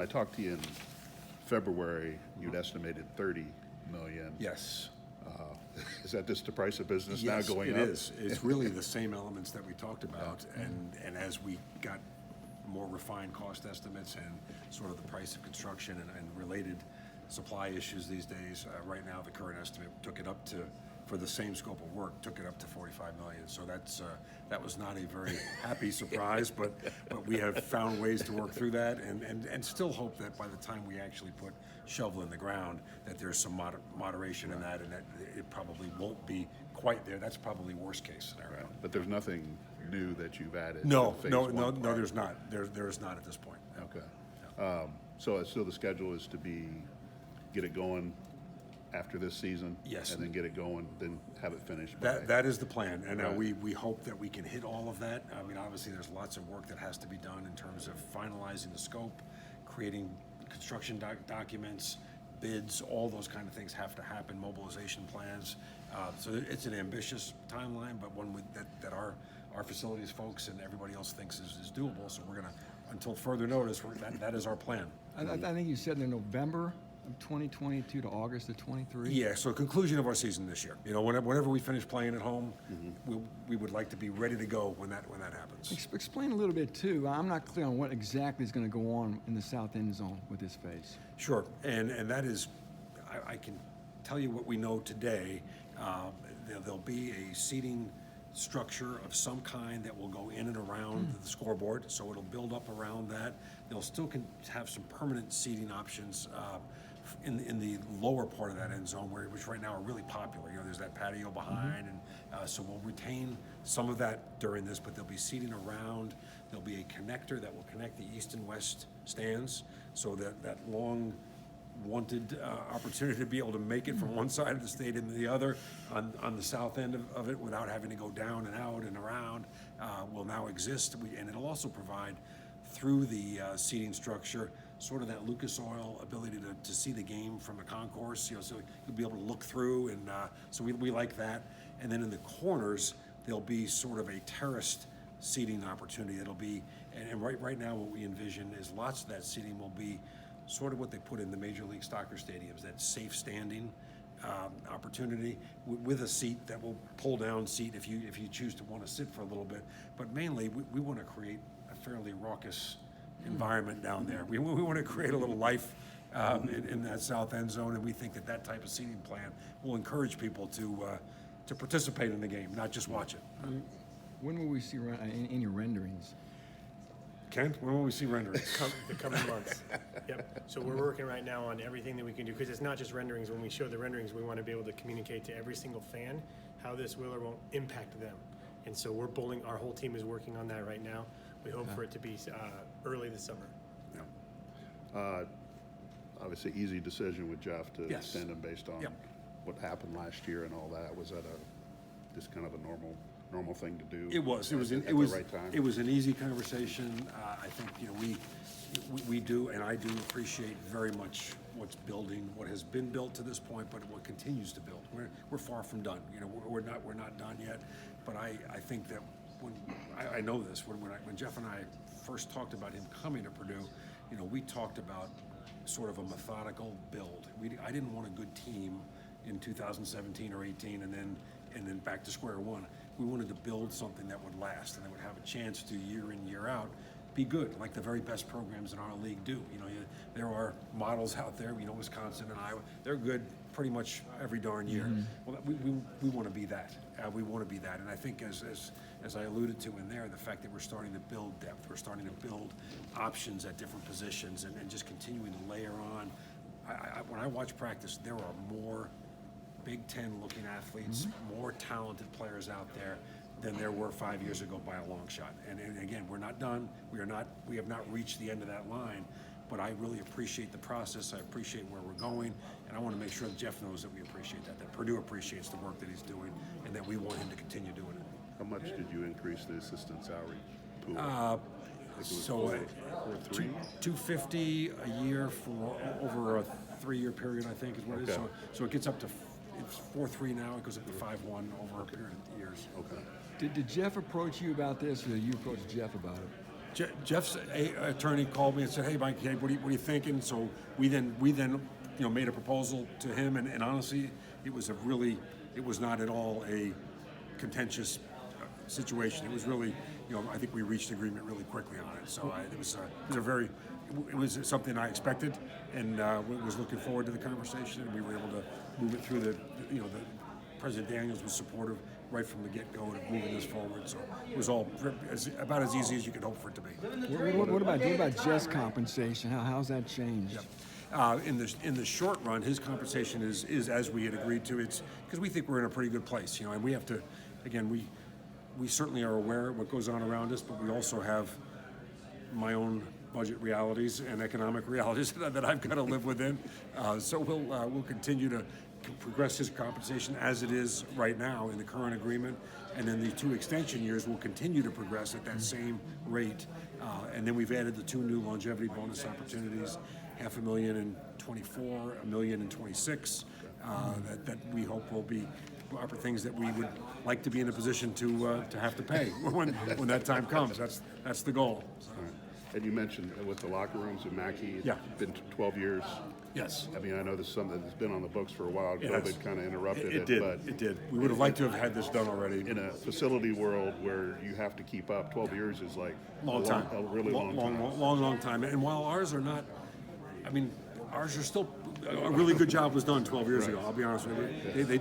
I talked to you in February, you'd estimated 30 million. Yes. Is that just the price of business Yes, now going it up? is. It's really the same elements that we talked about, and as we got more refined cost estimates and sort of the price of construction and related supply issues these days, right now the current estimate took it up to, for the same scope of work, took it up to 45 million. So that was not a very happy surprise, but we have found ways to work through that and still hope that by the time we actually put shovel in the ground, that there's some moderation in that, and that it probably won't be quite there. That's probably worst case scenario. Right. But there's nothing new that you've added? No, to phase no, one no, part? no, there's not. There is not at this point. Okay. So the schedule is to get it going after this season? Yes. And then get it going, then have it finished? That is the plan, and Right. we hope that we can hit all of that. I mean, obviously, there's lots of work that has to be done in terms of finalizing the scope, creating construction documents, bids, all those kind of things have to happen, mobilization plans. So it's an ambitious timeline, but one that our facilities folks and everybody else thinks is doable. So we're gonna, until further notice, that is our plan. I think you said in November of 2022 to August of 23. Yeah, so conclusion of our season this year. You know, whenever we finish playing at home, we would like to be ready to go when that happens. Explain a little bit too. I'm not clear on what exactly is going to go on in the south end zone with this phase. Sure, and that is, I can tell you what we know today. There'll be a seating structure of some kind that will go in and around the scoreboard, so it'll build up around that. They'll still have some permanent seating options in the lower part of that end zone, which right now are really popular. You know, there's that patio behind, and so we'll retain some of that during this, but there'll be seating around. There'll be a connector that will connect the east and west stands, so that long wanted opportunity to be able to make it from one side of the state into the other on the south end of it without having to go down and out and around will now exist. And it'll also provide, through the seating structure, sort of that Lucas Oil ability to see the game from the concourse, you know, so you'll be able to look through, and so we like that. And then in the corners, there'll be sort of a terraced seating opportunity. It'll be, and right now what we envision is lots of that seating will be sort of what they put in the Major League Soccer stadiums, that safe standing opportunity with a seat that will pull down seat if you choose to want to sit for a little bit. But mainly, we want to create a fairly raucous environment down there. We want to create a little life in that south end zone, and we think that type of seating plan will encourage people to participate in the game, not just watch it. When will we see any renderings? Ken, when will we see renderings? The coming months. Yep. So we're working right now on everything that we can do, because it's not just renderings. When we show the renderings, we want to be able to communicate to every single fan how this will or won't impact them. And so our whole team is working on that right now. We hope for it to be early this summer. Yeah. Obviously, easy decision with Jeff to Yes. extend him based on Yep. what happened last year and all that. Was that just kind of a normal thing to do? It was. It was at the right time? It was an easy conversation. I think, you know, we do, and I do appreciate very much what has been built to this point, but what continues to build. We're far from done. You know, we're not done yet. But I think that I know this when Jeff and I first talked about him coming to Purdue, you know, we talked about sort of a methodical build. I didn't want a good team in 2017 or 18, and then back to square one. We wanted to build something that would last and that would have a chance to, year in, year out, be good, like the very best programs in our league do. You know, there are models out there, you know, Wisconsin and Iowa, they're good pretty much every darn year. Well, we want to be that. We want to be that. And I think as I alluded to in there, the fact that we're starting to build depth, we're starting to build options at different positions and just continuing to layer on. When I watch practice, there are more Big Ten looking athletes, more talented players out there than there were 5 years ago by a long shot. And again, we're not done. We have not reached the end of that line, but I really appreciate the process. I appreciate where we're going, and I want to make sure that Jeff knows that we appreciate that Purdue appreciates the work that he's doing, and that we want him to continue doing it. How much did you increase the assistant salary pool? So $250 a year for over a 3-year period, I think is what it is. Okay. So it gets up to, it's 4.3 now. It goes up to 5.1 over a period of years. Okay. Did Jeff approach you about this, or did you approach Jeff about it? Jeff's attorney called me and said, "Hey, Mike, hey, what are you thinking?" So we then made a proposal to him, and honestly, it was not at all a contentious situation. It was really, I think we reached agreement really quickly on it. So it was something I expected, and was looking forward to the conversation, and we were able to move it through the President Daniels was supportive right from the get-go of moving this forward. So it was all about as easy as you could hope for it to be. What about Jeff's compensation? How's that changed? In the short run, his compensation is as we had agreed to. It's because we think we're in a pretty good place, and we have to. Again, we certainly are aware of what goes on around us, but we also have my own budget realities and economic realities that I've got to live within. So we'll continue to progress his compensation as it is right now in the current agreement, and then the 2 extension years will continue to progress at that same rate. And then we've added the 2 new longevity bonus opportunities, $500,000 in '24, $1 million in '26. That we hope will be things that we would like to be in a position to have to pay when that time comes. That's the goal. So. All right. And you mentioned with the locker rooms at Mackey, it's Yeah. been 12 years. Yes. I mean, I know this is something that's been on the books for a while. Yeah, COVID kind of interrupted it. did. But It did. We would have liked to have had this done already. in a facility world where you have to keep up, 12 years is like Long time. a really long time. Long time. And while ours are not, ours are still, a really good job was done 12 years ago, I'll be honest with you.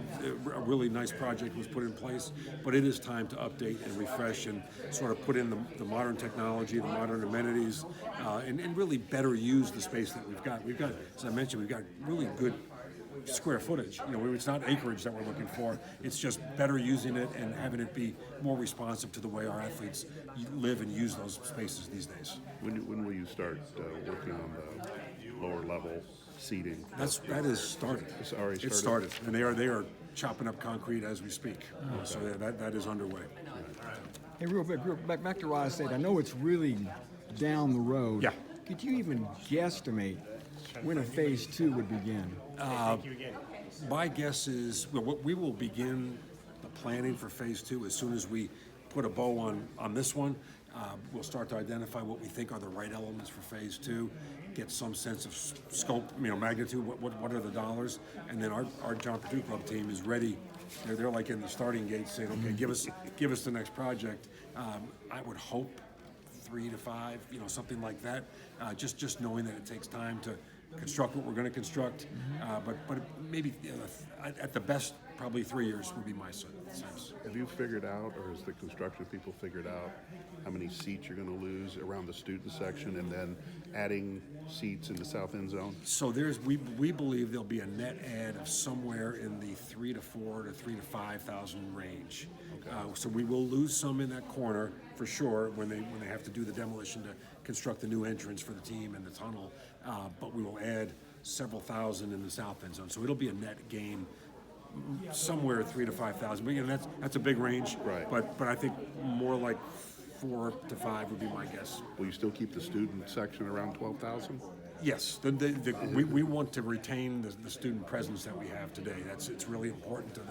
A really nice project was put in place, but it is time to update and refresh and sort of put in the modern technology, the modern amenities, and really better use the space that we've got. We've got, as I mentioned, we've got really good square footage. It's not acreage that we're looking for. It's just better using it and having it be more responsive to the way our athletes live and use those spaces these days. When will you start working on the lower level seating? That is started. It's already It started, and they are chopping up concrete as we speak. So that is underway. Hey, real quick, back to Ross Ade. I know it's really down the road. Yeah. Could you even guesstimate when a phase 2 would begin? Thank you again. My guess is we will begin the planning for phase 2 as soon as we put a bow on this one. We'll start to identify what we think are the right elements for phase 2, get some sense of scope, magnitude, what are the dollars, and then our John Purdue Club team is ready. They're like in the starting gate saying, okay, give us the next project. I would hope 3 to 5, something like that. Just knowing that it takes time to construct what we're going to construct, but maybe at the best, probably 3 years would be my sense. Have you figured out, or has the construction people figured out how many seats you're going to lose around the student section, and then adding seats in the south end zone? So we believe there'll be a net add of somewhere in the 3 to 4 to 3 to 5,000 range. So we will lose some in that corner for sure when they have to do the demolition to construct the new entrance for the team and the tunnel. But we will add several thousand in the south end zone. So it'll be a net gain somewhere 3 to 5,000. But that's a big range. Right. But I think more like 4 to 5 would be my guess. Will you still keep the student section around 12,000? Yes, we want to retain the student presence that we have today. It's really important to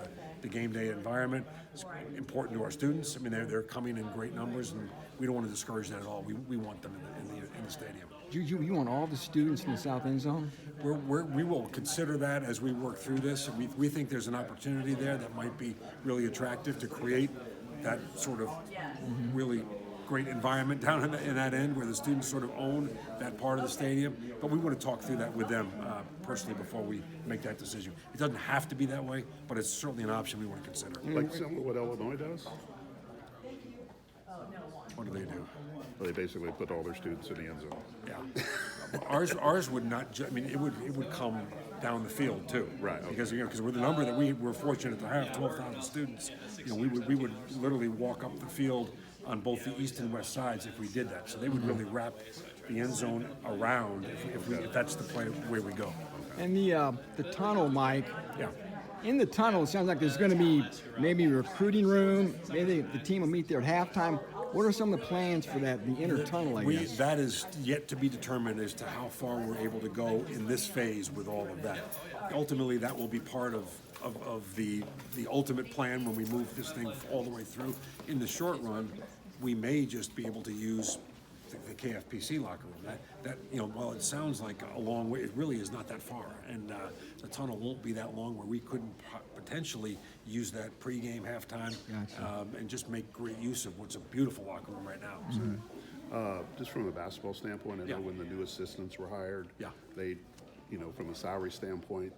the game day environment. It's important to our students. They're coming in great numbers, and we don't want to discourage that at all. We want them in the stadium. You want all the students in the south end zone? We will consider that as we work through this. We think there's an opportunity there that might be really attractive to create that sort of really great environment down in that end where the students sort of own that part of the stadium. But we want to talk through that with them personally before we make that decision. It doesn't have to be that way, but it's certainly an option we want to consider. Like similar to what Illinois does? What do they do? Well, they basically put all their students in the end zone. Yeah. Ours would not, it would come down the field too. Right, okay. Because we're the number that we're fortunate to have, 12,000 students. We would literally walk up the field on both the east and west sides if we did that. So they would really wrap the end zone around if that's the way we go. And the tunnel, Mike. Yeah. In the tunnel, it sounds like there's going to be maybe a recruiting room. Maybe the team will meet there at halftime. What are some of the plans for that, the inner tunnel, I guess? That is yet to be determined as to how far we're able to go in this phase with all of that. Ultimately, that will be part of the ultimate plan when we move this thing all the way through. In the short run, we may just be able to use the KFPC locker room. That you know, while it sounds like a long way, it really is not that far. And the tunnel won't be that long where we couldn't potentially use that pregame, halftime, and just make great use of what's a beautiful locker room right now. So, Just from a basketball standpoint, I know Yeah. when the new assistants were hired, Yeah. they, you know, from a salary standpoint,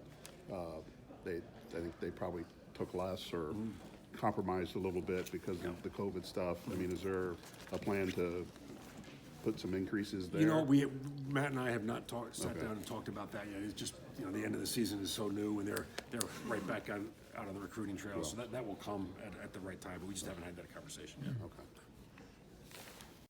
I think they probably took less or compromised a little bit because of the COVID stuff. I mean, is there a plan to put some increases there? you know, Matt and I have not sat down and talked about that yet. It's just, you know, the end of the season is so new, and they're right back out on the recruiting trail. So that will come at the right time, but we just haven't had that conversation yet. Okay.